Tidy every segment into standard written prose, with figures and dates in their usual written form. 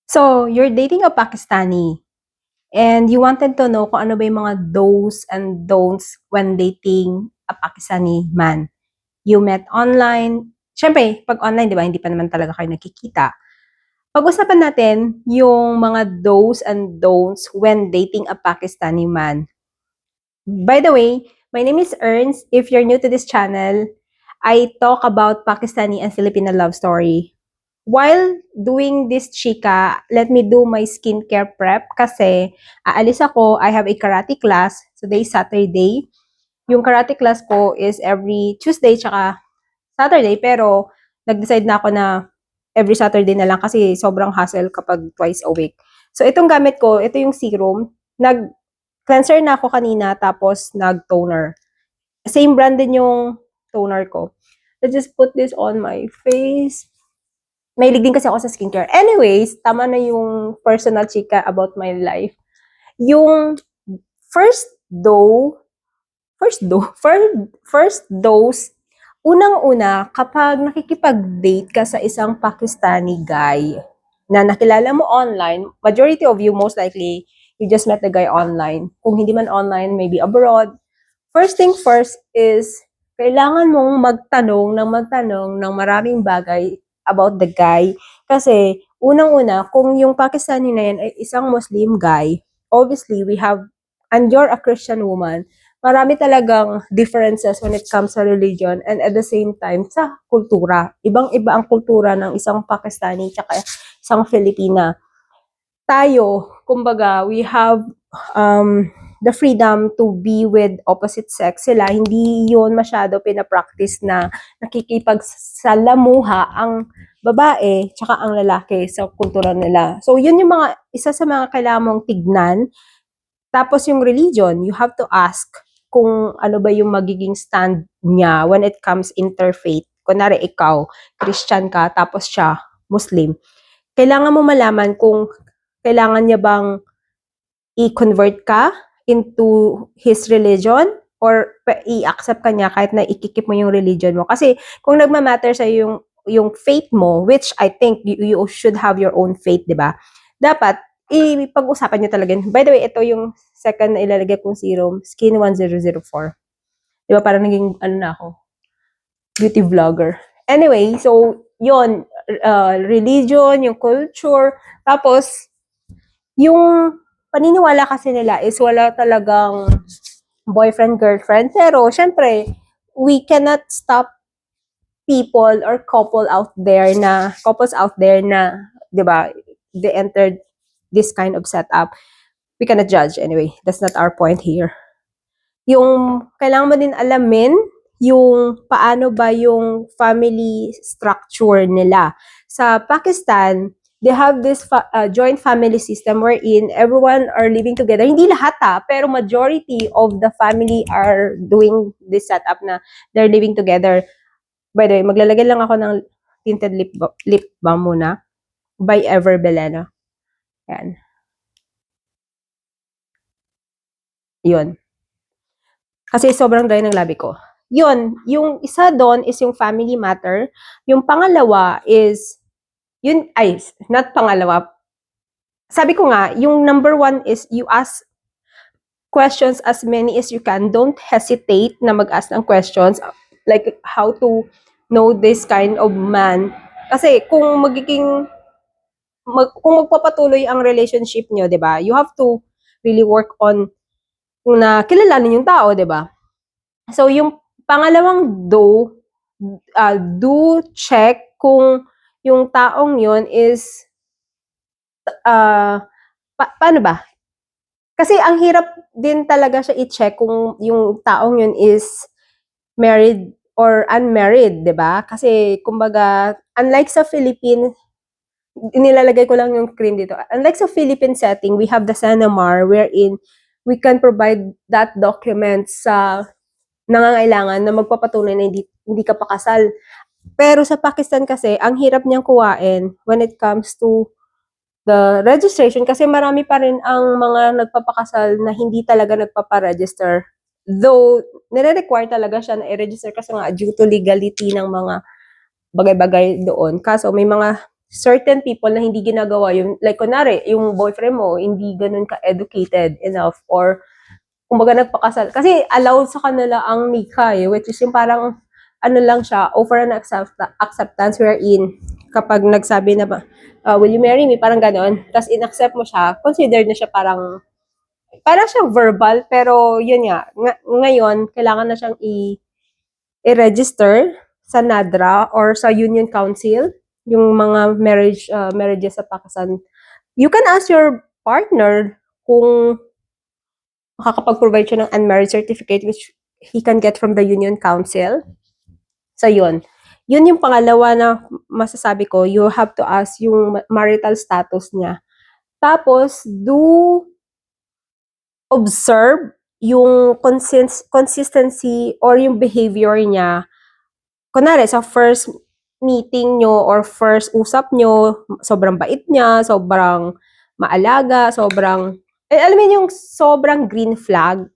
So, you're dating a Pakistani and you wanted to know kung ano ba yung mga do's and don'ts when dating a Pakistani man. You met online. Siyempre, pag online, di ba, hindi pa naman talaga kayo nakikita. Pag-usapan natin yung mga do's and don'ts when dating a Pakistani man. By the way, my name is Ernst. If you're new to this channel, I talk about Pakistani and Filipino love story. While doing this chika, let me do my skincare prep kasi aalis ako. I have a karate class. Today, Saturday. Yung karate class ko is every Tuesday tsaka Saturday. Pero nag-decide na ako na every Saturday na lang kasi sobrang hassle kapag twice a week. So, itong gamit ko, ito yung serum. Nag-cleanser na ako kanina tapos nag-toner. Same brand din yung toner ko. Let's just put this on my face. Mahilig din kasi ako sa skincare. Anyways, tama na yung personal chika about my life. Yung first dose, unang-una, kapag nakikipag-date ka sa isang Pakistani guy na nakilala mo online, majority of you, most likely, you just met the guy online. Kung hindi man online, maybe abroad. First thing first is, kailangan mong magtanong ng maraming bagay about the guy. Kasi, unang-una, kung yung Pakistani na yan ay isang Muslim guy, obviously, and you're a Christian woman, marami talagang differences when it comes sa religion and at the same time, sa kultura. Ibang-iba ang kultura ng isang Pakistani at isang Filipina. Tayo, kumbaga, we have the freedom to be with opposite sex. Sila, hindi yun masyado pinapractice na nakikipagsalamuha ang babae tsaka ang lalaki sa kultura nila. So, yun yung isa sa mga kailangan mong tignan. Tapos yung religion, you have to ask kung ano ba yung magiging stand niya when it comes interfaith. Kunwari ikaw, Christian ka, tapos siya, Muslim. Kailangan mo malaman kung kailangan niya bang i-convert ka into his religion or i-accept ka niya kahit na ikikip mo yung religion mo. Kasi kung nagmamatter sa yung faith mo, which I think you should have your own faith, di ba? Dapat, ipag-usapan niyo talaga. By the way, ito yung second na ilalagay kong serum, Skin 1004. Di ba? Parang naging, na ako, beauty vlogger. Anyway, so, yun, religion, yung culture, tapos, yung paniniwala kasi nila is wala talagang boyfriend, girlfriend. Pero, syempre, we cannot stop people or couples out there na, di ba, they entered this kind of setup. We cannot judge anyway. That's not our point here. Yung, kailangan mo din alamin yung paano ba yung family structure nila. Sa Pakistan, they have this joint family system wherein everyone are living together. Hindi lahat pero majority of the family are doing this setup na they're living together. By the way, maglalagay lang ako ng tinted lip balm muna by Ever Belena. Yan. Yun. Kasi sobrang dry ng labi ko. Yun, yung isa doon is yung family matter. Yung pangalawa is, not pangalawa. Sabi ko nga, yung number one is you ask questions as many as you can. Don't hesitate na mag-ask ng questions like how to know this kind of man. Kasi kung kung magpapatuloy ang relationship nyo, 'di ba? You have to really work on na kilalanin yung tao, 'di ba? So yung pangalawang do check kung yung taong yon is paano ba? Kasi ang hirap din talaga siya i-check kung yung taong yun is married or unmarried, 'di ba? Kasi kumbaga unlike sa Philippines, nilalagay ko lang yung cream dito. Unlike sa Philippine setting, we have the Sanamar wherein we can provide that document sa nangangailangan na magpapatunay na hindi ka pakasal. Pero sa Pakistan kasi, ang hirap niyang kuwain when it comes to the registration kasi marami pa rin ang mga nagpapakasal na hindi talaga nagpaparegister. Though, nire-require talaga siya na i-register kasi nga due to legality ng mga bagay-bagay doon. Kaso may mga certain people na hindi ginagawa yun, like kunwari, yung boyfriend mo, hindi ganun ka-educated enough, or kumbaga nagpakasal. Kasi allowed sa kanila ang nikah which is yung parang, ano lang siya, offer an acceptance wherein, kapag nagsabi na ba, will you marry me? Parang ganon. Tapos in-accept mo siya, considered na siya parang siyang verbal, pero yun nga, ngayon, kailangan na siyang i-register sa NADRA or sa Union Council, yung mga marriages sa Pakistan. You can ask your partner kung makakapag-provide siya ng unmarried certificate which he can get from the Union Council. So, yun. Yun yung pangalawa na masasabi ko, you have to ask yung marital status niya. Tapos, observe yung consistency or yung behavior niya. Kunwari, sa first meeting nyo or first usap nyo, sobrang bait niya, sobrang maalaga, alam mo yung sobrang green flag.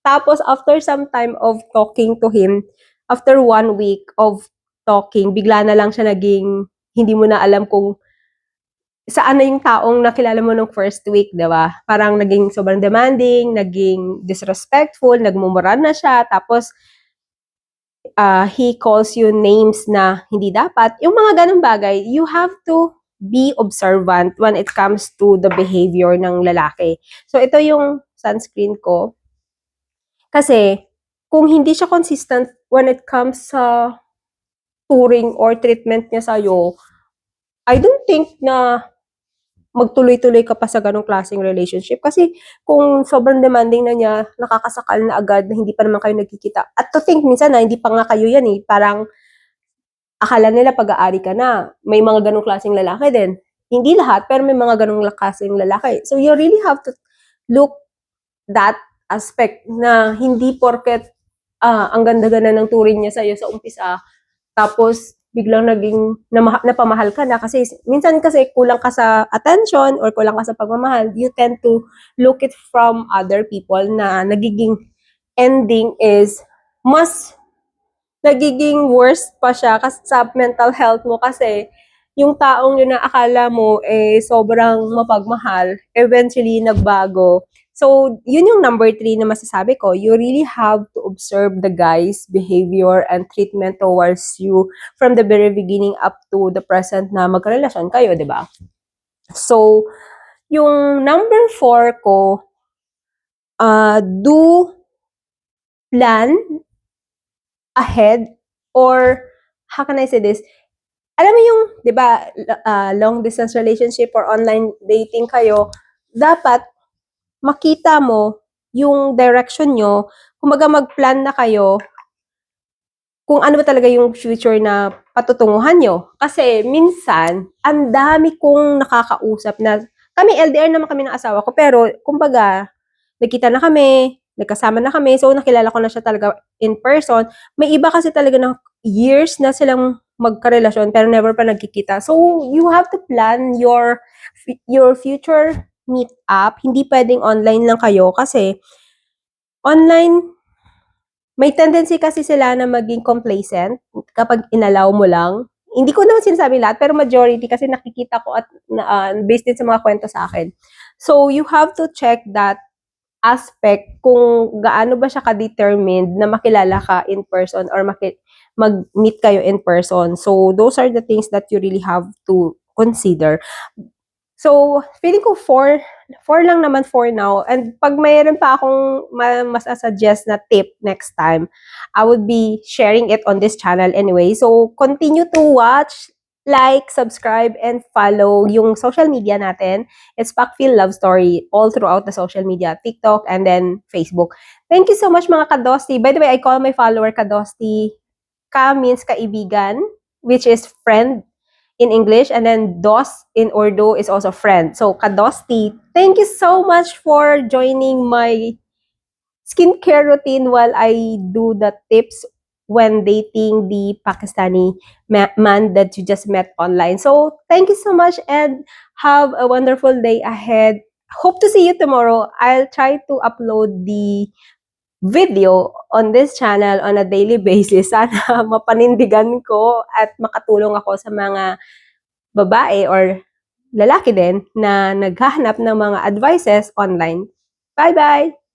Tapos, after some time of talking to him, after 1 week of talking, bigla na lang siya naging, hindi mo na alam kung saan na yung taong nakilala mo nung first week, di ba? Parang naging sobrang demanding, naging disrespectful, nagmumura na siya, tapos, he calls you names na hindi dapat. Yung mga ganong bagay, you have to be observant when it comes to the behavior ng lalaki. So, ito yung sunscreen ko. Kasi, kung hindi siya consistent when it comes sa turing or treatment niya sa'yo, I don't think na magtuloy-tuloy ka pa sa ganong klaseng relationship. Kasi, kung sobrang demanding na niya, nakakasakal na agad na hindi pa naman kayo nagkikita. At to think, minsan na hindi pa nga kayo yan parang akala nila pag-aari ka na. May mga ganong klaseng lalaki din. Hindi lahat, pero may mga ganong klaseng lalaki. So, you really have to look that aspect na hindi porket ang ganda-ganda ng turing niya sa'yo sa umpisa, tapos biglang naging napamahal ka na kasi minsan kasi kulang ka sa attention or kulang ka sa pagmamahal, you tend to look it from other people na nagiging ending is mas nagiging worst pa siya kasi sa mental health mo kasi yung taong yun na akala mo sobrang mapagmahal, eventually nagbago. So, yun yung number 3 na masasabi ko. You really have to observe the guy's behavior and treatment towards you from the very beginning up to the present na magkarelasyon kayo, di ba? So, yung number 4 ko, do plan ahead, or how can I say this? Alam mo yung, di ba, long distance relationship or online dating kayo, dapat makita mo yung direction nyo, kumbaga mag-plan na kayo kung ano ba talaga yung future na patutunguhan nyo. Kasi minsan, ang dami kong nakakausap na, kami LDR naman kami ng asawa ko, pero kumbaga, nagkita na kami, nagkasama na kami, so nakilala ko na siya talaga in person. May iba kasi talaga na years na silang magkarelasyon pero never pa nagkikita. So, you have to plan your future meet up. Hindi pwedeng online lang kayo kasi online, may tendency kasi sila na maging complacent kapag inalaw mo lang. Hindi ko naman sinasabi lahat, pero majority kasi nakikita ko at based din sa mga kwento sa akin. So, you have to check that aspect kung gaano ba siya ka-determined na makilala ka in person or mag-meet kayo in person. So, those are the things that you really have to consider. So, feeling ko 4 lang naman for now. And pag mayroon pa akong mas suggest na tip next time, I would be sharing it on this channel anyway. So, continue to watch, like, subscribe, and follow yung social media natin. It's Pakfeel Love Story all throughout the social media, TikTok, and then Facebook. Thank you so much mga kadosti. By the way, I call my follower kadosti. Ka means kaibigan, which is friend in English, and then dos in Urdu is also friend. So, kadosti, thank you so much for joining my skincare routine while I do the tips when dating the Pakistani man that you just met online. So, thank you so much and have a wonderful day ahead. Hope to see you tomorrow. I'll try to upload the video on this channel on a daily basis. Sana mapanindigan ko at makatulong ako sa mga babae or lalaki din na naghahanap ng mga advices online. Bye-bye!